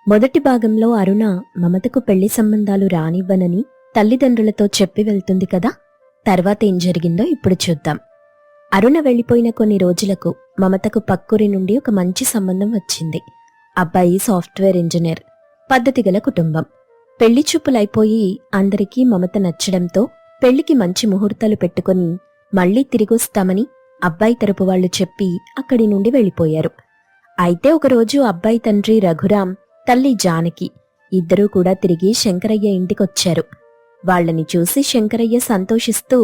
మొదటి భాగంలో అరుణ మమతకు పెళ్లి సంబంధాలు రానివ్వనని తల్లిదండ్రులతో చెప్పి వెళ్తుంది కదా. తర్వాత ఏం జరిగిందో ఇప్పుడు చూద్దాం. అరుణ వెళ్లిపోయిన కొన్ని రోజులకు మమతకు పక్కూరి నుండి ఒక మంచి సంబంధం వచ్చింది. అబ్బాయి సాఫ్ట్వేర్ ఇంజనీర్, పద్ధతిగల కుటుంబం. పెళ్లి చూపులైపోయి అందరికీ మమత నచ్చడంతో పెళ్లికి మంచి ముహూర్తాలు పెట్టుకుని మళ్లీ తిరిగొస్తామని అబ్బాయి తరపు వాళ్లు చెప్పి అక్కడి నుండి వెళ్లిపోయారు. అయితే ఒకరోజు అబ్బాయి తండ్రి రఘురాం, తల్లి జానకి ఇద్దరూ కూడా తిరిగి శంకరయ్య ఇంటికొచ్చారు. వాళ్లని చూసి శంకరయ్య సంతోషిస్తూ,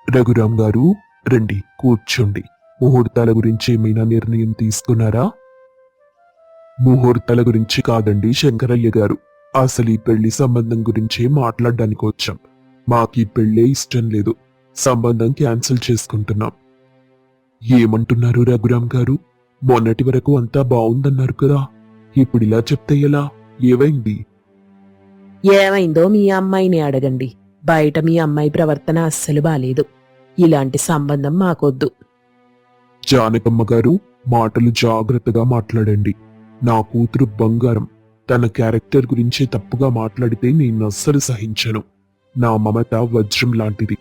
రఘురాం గారు రండి, కూర్చోండి. ముహూర్తాల గురించి ఏమైనా నిర్ణయం తీసుకున్నారా? ముహూర్తాల గురించి కాదండి శంకరయ్య గారు, అసలు ఈ పెళ్లి సంబంధం గురించి మాట్లాడడానికి వచ్చాం. మాకీ పెళ్లే ఇష్టం లేదు, సంబంధం క్యాన్సిల్ చేసుకుంటున్నాం. ఏమంటున్నారు రఘురాం గారు? మొన్నటి వరకు అంతా బావుందన్నారు కదా, ఇప్పుడిలా చెప్తే ఎలా? ఏమైంది? ఏమైందో మీ అమ్మాయిని అడగండి. బయట మీ అమ్మాయి ప్రవర్తన అస్సలు బాలేదు. ఇలాంటి సంబంధం మాకొద్దు. జానకమ్మ గారు, మాటలు జాగ్రత్తగా మాట్లాడండి. నా కూతురు బంగారం. తన క్యారెక్టర్ గురించి తప్పుగా మాట్లాడితే నేను అస్సలు సహించను. నా మమత వజ్రం లాంటిది.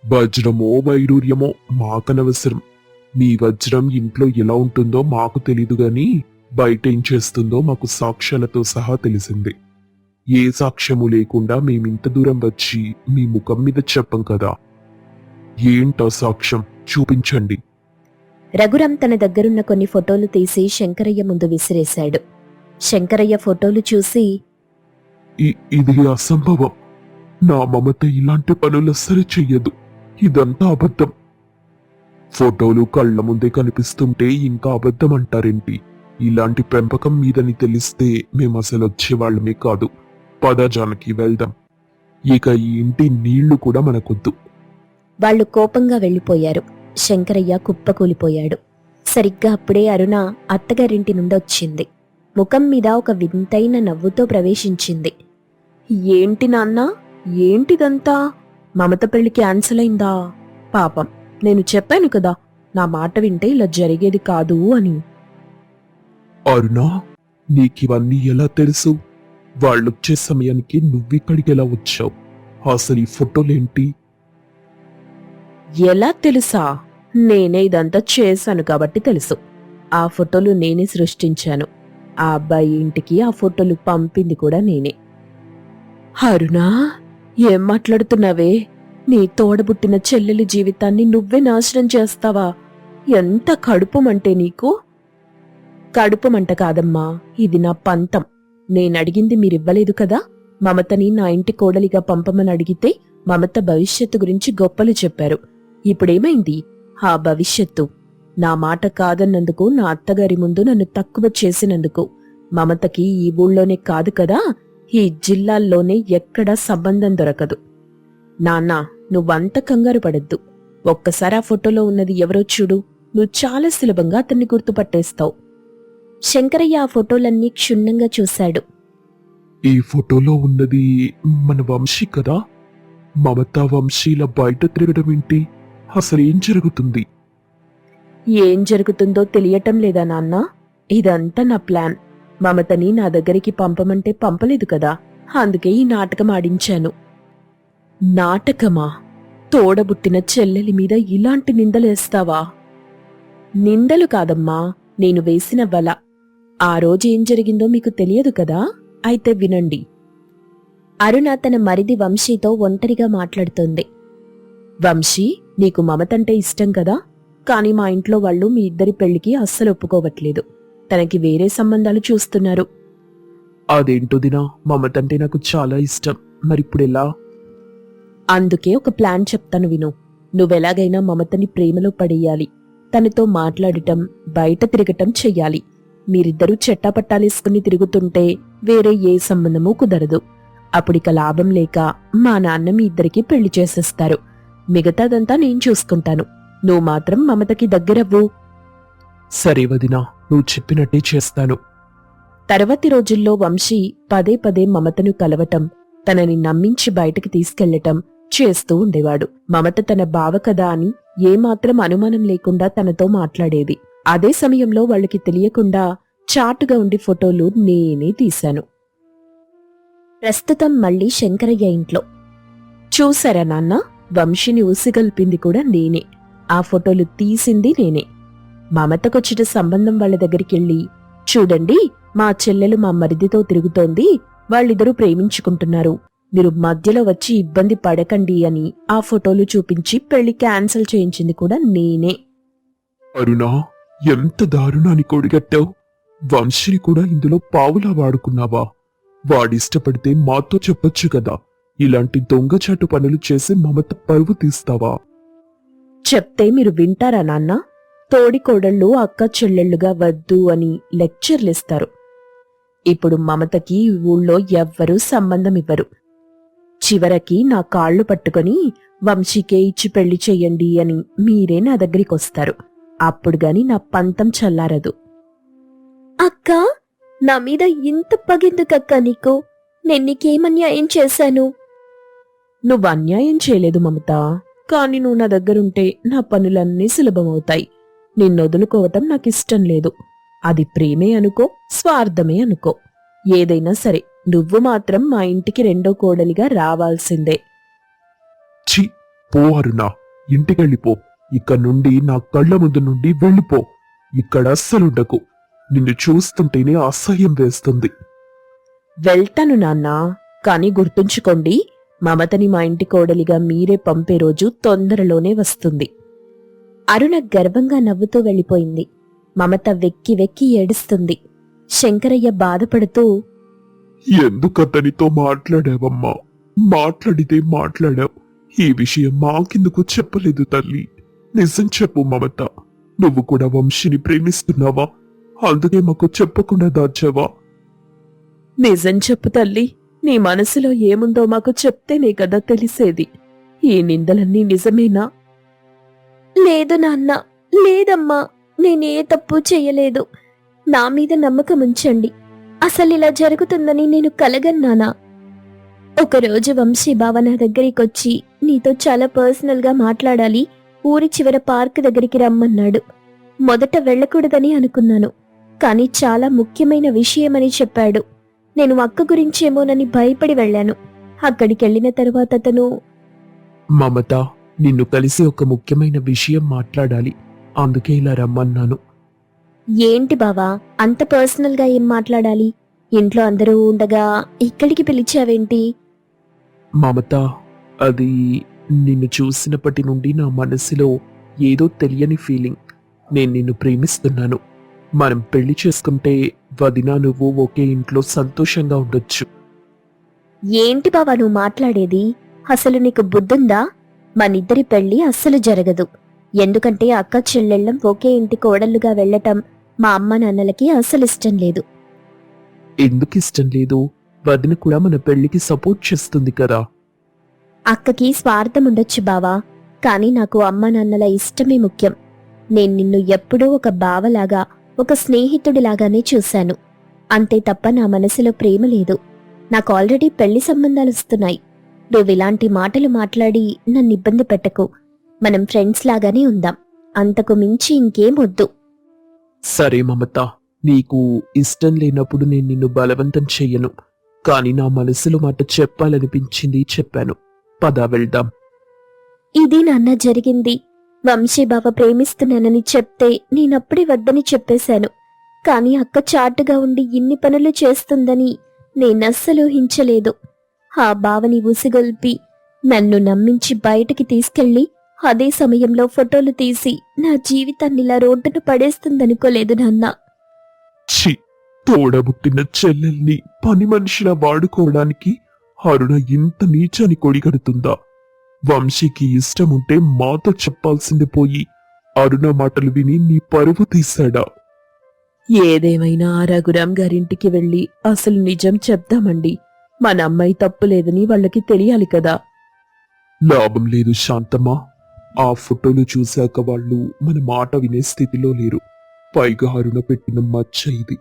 వజ్రమో వైడూర్యమో మాకనవసరం. మీ వజ్రం ఇంట్లో ఎలా ఉంటుందో మాకు తెలీదు గాని బయట ఏం చేస్తుందో మాకు సాక్ష్యాలతో సహా తెలిసింది. ఏ సాక్ష్యము లేకుండా మేమింత దూరం వచ్చి మీ ముఖం మీద చెప్పం కదా. ఏంటో సాక్ష్యం చూపించండి. రఘురాం తన దగ్గరున్న కొన్ని ఫోటోలు తీసి శంకరయ్య ముందు విసిరేశాడు. శంకరయ్య ఫోటోలు చూసి, ఇది అసంభవం. నా మమత ఇలాంటి పనులు అస్సలు చెయ్యదు. ఇదంతా అబద్ధం. ఫోటోలు కళ్ల ముందే కనిపిస్తుంటే ఇంకా అబద్ధం అంటారేంటి? ఇలాంటి పెంపకం మీదని తెలిస్తే మేమసలు వచ్చేవాళ్లమే కాదు. పద జానకి, వెళ్దాం. ఇక ఈ ఇంటి నీళ్లు కూడా మనకొద్దు. వాళ్లు కోపంగా వెళ్లిపోయారు. శంకరయ్య కుప్పకూలిపోయాడు. సరిగ్గా అప్పుడే అరుణ అత్తగారింటి నుండొచ్చింది. ముఖం మీద ఒక వింతైన నవ్వుతో ప్రవేశించింది. ఏంటి నాన్నా, ఏంటిదంతా? మమత పెళ్లి క్యాన్సిల్ అయిందా? పాపం, నేను చెప్పాను కదా, నా మాట వింటే ఇలా జరిగేది కాదు అని. అరుణా, నీకివన్నీ ఎలా తెలుసు? వాళ్ళొచ్చే సమయానికి నువ్విక్కడికి ఎలా వచ్చావు? అసలు ఈ ఫోటోలేంటి? ఎలా తెలుసా? నేనే ఇదంతా చేశాను కాబట్టి తెలుసు. ఆ ఫోటోలు నేనే సృష్టించాను. ఆ అబ్బాయి ఇంటికి ఆ ఫోటోలు పంపింది కూడా నేనే. అరుణా, ఏం మాట్లాడుతున్నావే? నీ తోడబుట్టిన చెల్లెలి జీవితాన్ని నువ్వే నాశనం చేస్తావా? ఎంత కడుపుమంటే నీకు? కడుపుమంట కాదమ్మా, ఇది నా పంతం. నేనడిగింది మీరివ్వలేదు కదా. మమతని నా ఇంటి కోడలిగా పంపమని అడిగితే మమత భవిష్యత్తు గురించి గొప్పలు చెప్పారు. ఇప్పుడేమైంది? ఆ భవిష్యత్తు నా మాట కాదన్నందుకు, నా అత్తగారి ముందు నన్ను తక్కువ చేసినందుకు. మమతకి ఈ ఊళ్ళోనే కాదు కదా, ఈ జిల్లాల్లోనే ఎక్కడా సంబంధం దొరకదు. నాన్నా, నువ్వంత కంగారు పడద్దు. ఒక్కసారి ఆ ఫోటోలో ఉన్నది ఎవరో చూడు, నువ్వు చాలా సులభంగా అతన్ని గుర్తుపట్టేస్తావు. శంకరయ్య ఆ ఫోటోలన్నీ క్షుణ్ణంగా చూశాడు. ఈ ఫోటోలో ఉన్నది మన వంశీ కదా? మమతా వంశీల బయట తిరగడం ఏంటి? అసలు ఏం జరుగుతుంది? ఏం జరుగుతుందో తెలియటం లేదా నాన్నా? ఇదంతా నా ప్లాన్. మమతని నా దగ్గరికి పంపమంటే పంపలేదు కదా, అందుకే ఈ నాటకం ఆడించాను. నాటకమా? తోడబుట్టిన చెల్లెలి మీద ఇలాంటి నిందలేస్తావా? నిందలు కాదమ్మా, నేను వేసిన వల. ఆ రోజు ఏం జరిగిందో మీకు తెలియదు కదా, అయితే వినండి. అరుణ తన మరిది వంశీతో ఒంటరిగా మాట్లాడుతోంది. వంశీ, నీకు మమతంటే ఇష్టం కదా, కాని మా ఇంట్లో వాళ్ళు మీ ఇద్దరి పెళ్లికి అస్సలు ఒప్పుకోవట్లేదు. తనకి వేరే సంబంధాలు చూస్తున్నారు. అదేంటో దినా, మమతంటే నాకు చాలా ఇష్టం. మరిప్పుడెలా? అందుకే ఒక ప్లాన్ చెప్తాను విను. నువ్వెలాగైనా మమతని ప్రేమలో పడేయాలి. తనతో మాట్లాడటం, బయట తిరగటం చెయ్యాలి. మీరిద్దరూ చెట్టాపట్టాలేసుకుని తిరుగుతుంటే వేరే ఏ సంబంధమూ కుదరదు. అప్పుడిక లాభం లేక మా నాన్న మీ ఇద్దరికీ పెళ్లి చేసేస్తారు. మిగతాదంతా నేను చూసుకుంటాను. నువ్వు మాత్రం మమతకి దగ్గరవ్వు. సరే వదినా, నువ్వు చెప్పినట్టే చేస్తాను. తర్వాతి రోజుల్లో వంశీ పదే పదే మమతను కలవటం, తనని నమ్మించి బయటకి తీసుకెళ్లటం చేస్తూ ఉండేవాడు. మమత తన బావ కదా అని ఏమాత్రం అనుమానం లేకుండా తనతో మాట్లాడేది. అదే సమయంలో వాళ్ళకి తెలియకుండా చాటుగా ఉండి ఫోటోలు నేనే తీశాను. ప్రస్తుతం మళ్ళీ శంకరయ్య ఇంట్లో. చూసారా నాన్న, వంశీని ఉసిగల్పింది కూడా నేనే, ఆ ఫోటోలు తీసింది నేనే. మమతకొచ్చిన సంబంధం వాళ్ళ దగ్గరికెళ్ళి, చూడండి మా చెల్లెలు మా మరిదితో తిరుగుతోంది, వాళ్ళిద్దరూ ప్రేమించుకుంటున్నారు, మీరు మధ్యలో వచ్చి ఇబ్బంది పడకండి అని ఆ ఫోటోలు చూపించి పెళ్లి క్యాన్సిల్ చేయించింది కూడా నేనే. అరుణా, ఎంత దారుణాన్ని కొడిగట్టావు. వంశీని కూడా ఇందులో పావులా వాడుకున్నావా? వాడిష్టపడితే మాతో చెప్పొచ్చు కదా. ఇలాంటి దొంగచాటు పనులు చేసి మమత పరువు తీస్తావా? చెప్తే మీరు వింటారా నాన్న? తోడికోడళ్ళు అక్క చెల్లెళ్ళుగా వద్దు అని లెక్చర్లిస్తారు. ఇప్పుడు మమతకి ఊళ్ళో ఎవ్వరూ సంబంధం ఇవ్వరు. చివరికి నా కాళ్ళు పట్టుకొని వంశీకే ఇచ్చి పెళ్లి చెయ్యండి అని మీరే నా దగ్గరికొస్తారు. అప్పుడు గాని నా పంతం చల్లారదు. అక్క, నా మీద ఇంత పగెందుకక్క నీకు? నేను నీకేమన్యాయం చేశాను? నువ్వు అన్యాయం చేయలేదు మమత, కాని నువ్వు నా దగ్గరుంటే నా పనులన్నీ సులభమవుతాయి. నిన్నొదులుకోవటం నాకిష్టం లేదు. అది ప్రేమే అనుకో, స్వార్థమే అనుకో, ఏదైనా సరే నువ్వు మాత్రం మా ఇంటికి రెండో కోడలిగా రావాల్సిందే. ఛీ, పో అరుణా, ఇంటికెళ్ళిపో. ఇక్కడ నుండి నా కళ్ళ ముందు నుండి వెళ్ళిపో. ఇక్కడ అస్సలుండకు. నిన్ను చూస్తుంటేనే అసహ్యం వేస్తుంది. వెళ్తాను నాన్నా, కాని గుర్తుంచుకోండి, మమతని మా ఇంటి కోడలిగా మీరే పంపే రోజు తొందరలోనే వస్తుంది. అరుణ గర్వంగా నవ్వుతూ వెళ్ళిపోయింది. మమత వెక్కి వెక్కి ఏడుస్తుంది. శంకరయ్య బాధపడుతూ, ఎందుకతనితో మాట్లాడావమ్మా? మాట్లాడితే మాట్లాడావు. ఈ విషయం మాకెందుకు చెప్పలేదు తల్లి? నిజం చెప్పు మమత, నువ్వు కూడా వంశీని ప్రేమిస్తున్నావా? అందుకే మాకు చెప్పకుండా దాచావా? నిజం చెప్పు తల్లి, నీ మనసులో ఏముందో మాకు చెప్తేనే కదా తెలిసేది. ఈ నిందలన్నీ నిజమేనా? లేదు నాన్న, లేదమ్మా, నేనే తప్పు చెయ్యలేదు. నా మీద నమ్మకం ఉంచండి. అసలిలా జరుగుతుందని నేను కలగన్నానా? ఒకరోజు వంశీ బావ నా దగ్గరికొచ్చి నీతో చాలా పర్సనల్గా మాట్లాడాలి, ఊరి చివర పార్క్ దగ్గరికి రమ్మన్నాడు. మొదట వెళ్ళకూడదని అనుకున్నాను, కానీ చాలా ముఖ్యమైన విషయమని చెప్పాడు. నేను అక్క గురించేమోనని భయపడి వెళ్ళాను. అక్కడికెళ్లిన తరువాత అతను, మమత, నిన్ను కలిసి ఒక ముఖ్యమైన విషయం మాట్లాడాలి, అందుకే ఇలా రమ్మన్నాను. ఏంటి బావా, అంత పర్సనల్గా ఏం మాట్లాడాలి? ఇంట్లో అందరూ ఉండగా ఇక్కడికి పిలిచావేంటి? మమత, అది నిన్ను చూసినప్పటి నుండి నా మనసులో ఏదో తెలియని ఫీలింగ్. నేను నిన్ను ప్రేమిస్తున్నాను. మనం పెళ్లి చేసుకుంటే వదినా నువ్వు ఒకే ఇంట్లో సంతోషంగా ఉండొచ్చు. ఏంటి బావా నువ్వు మాట్లాడేది? అసలు నీకు బుద్ధుందా? మనిద్దరి పెళ్లి అస్సలు జరగదు. ఎందుకంటే అక్క చెల్లెళ్ళం ఒకే ఇంటి కోడళ్లుగా వెళ్లటం మా అమ్మ నాన్నలకి అస్సలు ఇష్టం లేదు. ఎందుకు ఇష్టం లేదు? వదిన కూడా మన పెళ్లికి సపోర్ట్ చేస్తుంది కదా. అక్కకి స్వార్థం ఉండొచ్చు బావా, కానీ నాకు అమ్మ నాన్నల ఇష్టమే ముఖ్యం. నేను నిన్ను ఎప్పుడూ ఒక బావలాగా, ఒక స్నేహితుడిలాగానే చూశాను. అంతే తప్ప నా మనసులో ప్రేమ లేదు. నాకు ఆల్రెడీ పెళ్లి సంబంధాలొస్తున్నాయి. నువ్విలాంటి మాటలు మాట్లాడి నన్ను ఇబ్బంది పెట్టకు. మనం ఫ్రెండ్స్ లాగానే ఉందాం. అంతకు మించి ఇంకేం వద్దు. సరే మమత, నీకు ఇష్టం లేనప్పుడు నేను నిన్ను బలవంతం చెయ్యను. కాని నా మనసులో మాట చెప్పాలనిపించింది, చెప్పాను. పద వెళ్దాం. ఇది నాన్న జరిగింది. వంశీ బావ ప్రేమిస్తున్నానని చెప్తే నేనప్పుడే వద్దని చెప్పేశాను. కాని అక్క చాటుగా ఉండి ఇన్ని పనులు చేస్తుందని నేనస్సలు ఊహించలేదు. ఆ బావని ఉసిగొల్పి నన్ను నమ్మించి బయటికి తీసుకెళ్లి అదే సమయంలో ఫోటోలు తీసి నా జీవితాన్నిలా రోడ్డున పడేస్తుందనుకోలేదు నాన్న. ఛీ, తోడబుట్టిన చెల్లెల్ని పని మనిషిలా వాడుకోవడానికి అరుణ ఇంత నీచాని కొడిగడుతుందా? వంశీకి ఇష్టముంటే మాతో చెప్పాల్సింది పోయి అరుణ మాటలు విని నీ పరువు తీశాడా? ఏదేమైనా రఘురాం గారింటికి వెళ్లి అసలు నిజం చెప్దామండి. మన అమ్మాయి తప్పులేదని వాళ్ళకి తెలియాలి కదా. లాభం లేదు శాంతమ్మా. ఆ ఫోటోలు చూశాక వాళ్ళు మన మాట వినే స్థితిలో లేరు. పైగా అరుణ పెట్టిన మచ్చ ఇది.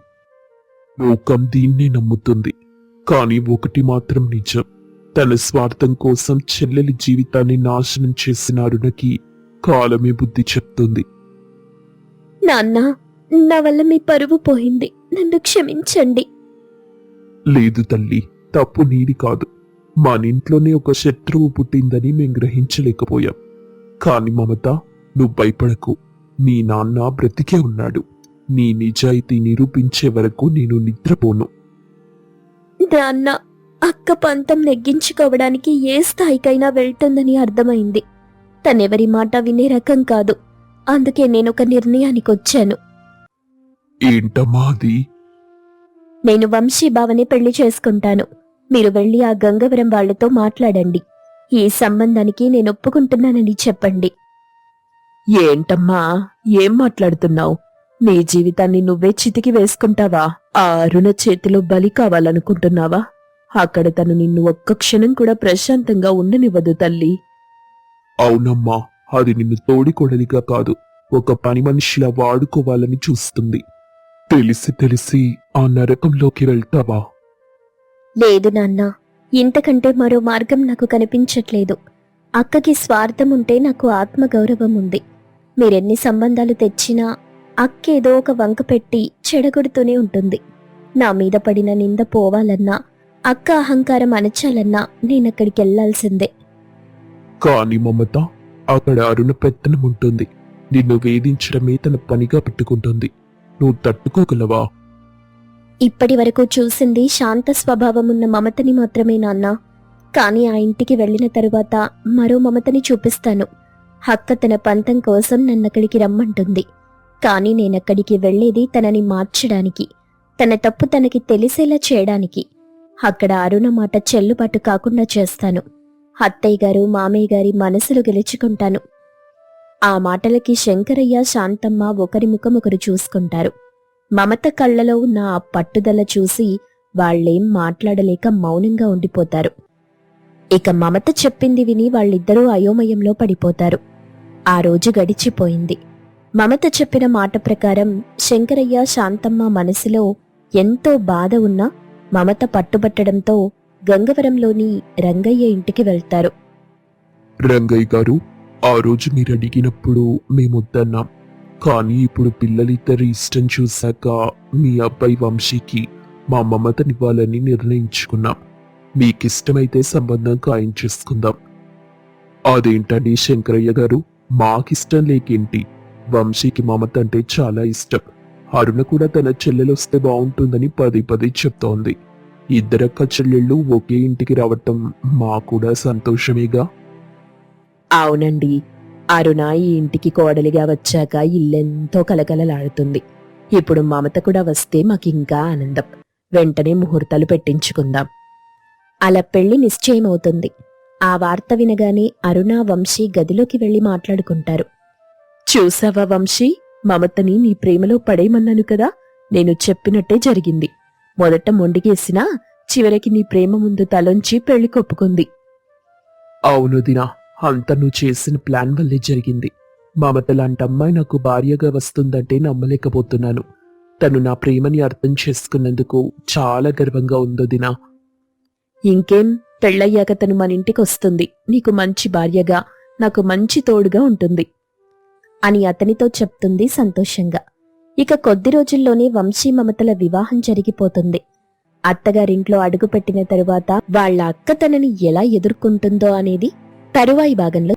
లోకం దీన్నే నమ్ముతుంది. కాని ఒకటి మాత్రం నిజం, తన స్వార్థం కోసం చెల్లెలి జీవితాన్ని నాశనం చేసిన అరుణకి కాలమే బుద్ధి చెప్తుంది. నాన్న, నా వల్ల మీ పరువు పోయింది. నన్ను క్షమించండి. లేదు తల్లి, తప్పు నీది కాదు. మన ఇంట్లోనే ఒక శత్రువు పుట్టిందని మేం గ్రహించలేకపోయాం. కాని మమత, నువ్వు భయపడకు. నీ నాన్న బ్రతికే ఉన్నాడు. నీ నిజాయితీ నిరూపించే వరకు నేను నిద్రపోను. నాన్న, అక్క పంతం నెగ్గించుకోవడానికి ఏ స్థాయికైనా వెళ్తుందని అర్థమైంది. తనెవరి మాట వినే రకం కాదు. అందుకే నేనొక నిర్ణయానికి వచ్చాను. ఏంటమ్మా అది? నేను వంశీ బావని పెళ్లి చేసుకుంటాను. మీరు వెళ్లి ఆ గంగవరం వాళ్లతో మాట్లాడండి. ఈ సంబంధానికి నేను ఒప్పుకుంటున్నానని చెప్పండి. ఏంటమ్మా, ఏం మాట్లాడుతున్నావు? నీ జీవితాన్ని నువ్వే చితికి వేసుకుంటావా? ఆ అరుణ చేతిలో బలి కావాలనుకుంటున్నావా? అక్కడ తను నిన్ను ఒక్క క్షణం కూడా ప్రశాంతంగా ఉండనివ్వదు తల్లి. అవునమ్మా, అది నిన్ను తోడికొడలిగా కాదు, ఒక పని మనిషిలా వాడుకోవాలని చూస్తుంది. తెలిసి తెలిసి ఆ నరకంలోకి వెళ్తావా? లేదు నాన్న, ఇంతకంటే మరో మార్గం నాకు కనిపించట్లేదు. అక్కకి స్వార్థం ఉంటే నాకు ఆత్మగౌరవం ఉంది. మీరెన్ని సంబంధాలు తెచ్చినా అక్కేదో ఒక వంక పెట్టి చెడగొడుతూనే ఉంటుంది. నా మీద పడిన నింద పోవాలన్నా, అక్క అహంకారం అణచాలన్నా నేనక్కడికి వెళ్లాల్సిందే. కాని మమత, అక్కడ అరుణ పెత్తనం ఉంటుంది. నిన్ను వేధించడమే తన పనిగా పెట్టుకుంటుంది. నువ్వు తట్టుకోగలవా? ఇప్పటి వరకు చూసింది శాంత స్వభావమున్న మమతని మాత్రమే నాన్న. కాని ఆ ఇంటికి వెళ్లిన తరువాత మరో మమతని చూపిస్తాను. అక్క తన పంతం కోసం నన్నక్కడికి రమ్మంటుంది. కాని నేనక్కడికి వెళ్లేది తనని మార్చడానికి, తన తప్పు తనకి తెలిసేలా చేయడానికి. అక్కడ అరుణ మాట చెల్లుబాటు కాకుండా చేస్తాను. అత్తయ్య గారు, మామయ్య గారి మనసులు గెలుచుకుంటాను. ఆ మాటలకి శంకరయ్య, శాంతమ్మ ఒకరి ముఖం ఒకరు చూసుకుంటారు. మమత కళ్లలో ఉన్న ఆ పట్టుదల చూసి వాళ్లేం మాట్లాడలేక మౌనంగా ఉండిపోతారు. ఇక మమత చెప్పింది విని వాళ్ళిద్దరూ అయోమయంలో పడిపోతారు. ఆ రోజు గడిచిపోయింది. మమత చెప్పిన మాట ప్రకారం శంకరయ్య, శాంతమ్మ మనసులో ఎంతో బాధ ఉన్నా మమత పట్టుబట్టడంతో గంగవరంలోని రంగయ్య ఇంటికి వెళ్తారు. రంగయ్య గారు, ఆ రోజు మీరు అడిగినప్పుడు మేమొద్దన్నాం. కానీ ఇప్పుడు పిల్లలిద్దరి ఇష్టం చూశాక మీ అబ్బాయి వంశీకి మా మమతనివ్వాలని నిర్ణయించుకున్నాం. మీకిష్టమైతే సంబంధం ఖాయం చేసుకుందాం. అదేంటండి శంకరయ్య గారు, మాకిష్టం లేకేంటి? వంశీకి మమత అంటే చాలా ఇష్టం. అరుణ కూడా తన చెల్లెలొస్తే బాగుంటుందని పదే పదే చెప్తోంది. ఇద్దరక్క చెల్లెళ్ళు ఒకే ఇంటికి రావటం మా కూడా సంతోషమేగా. అవునండి, అరుణ ఈ ఇంటికి కోడలిగా వచ్చాక ఇల్లెంతో కలకలలాడుతుంది. ఇప్పుడు మమత కూడా వస్తే మాకింకా ఆనందం. వెంటనే ముహూర్తాలు పెట్టించుకుందాం. అలా పెళ్లి నిశ్చయమవుతుంది. ఆ వార్త వినగానే అరుణ, వంశీ గదిలోకి వెళ్లి మాట్లాడుకుంటారు. చూసావా వంశీ, మమతని నీ ప్రేమలో పడేయమన్నాను కదా, నేను చెప్పినట్టే జరిగింది. మొదట మొండిగేసినా చివరికి నీ ప్రేమ ముందు తలొంచి పెళ్లి కొప్పుకుంది. అవును దినా, అంతా నువ్వు చేసిన ప్లాన్ వల్లే జరిగింది. మమత లాంటి అమ్మాయి నాకు భార్యగా వస్తుందంటే నమ్మలేకపోతున్నాను. తను నా ప్రేమని అర్థం చేసుకున్నందుకు చాలా గర్వంగా ఉందో దినా. ఇంకేం, పెళ్ళయ్యాక తను మన ఇంటికొస్తుంది. నీకు మంచి భార్యగా, నాకు మంచి తోడుగా ఉంటుంది అని అతనితో చెప్తుంది సంతోషంగా. ఇక కొద్ది రోజుల్లోనే వంశీ మమతల వివాహం జరిగిపోతుంది. అత్తగారింట్లో అడుగుపెట్టిన తరువాత వాళ్ళ అక్క తనని ఎలా ఎదుర్కొంటుందో అనేది తరువాయి భాగంలో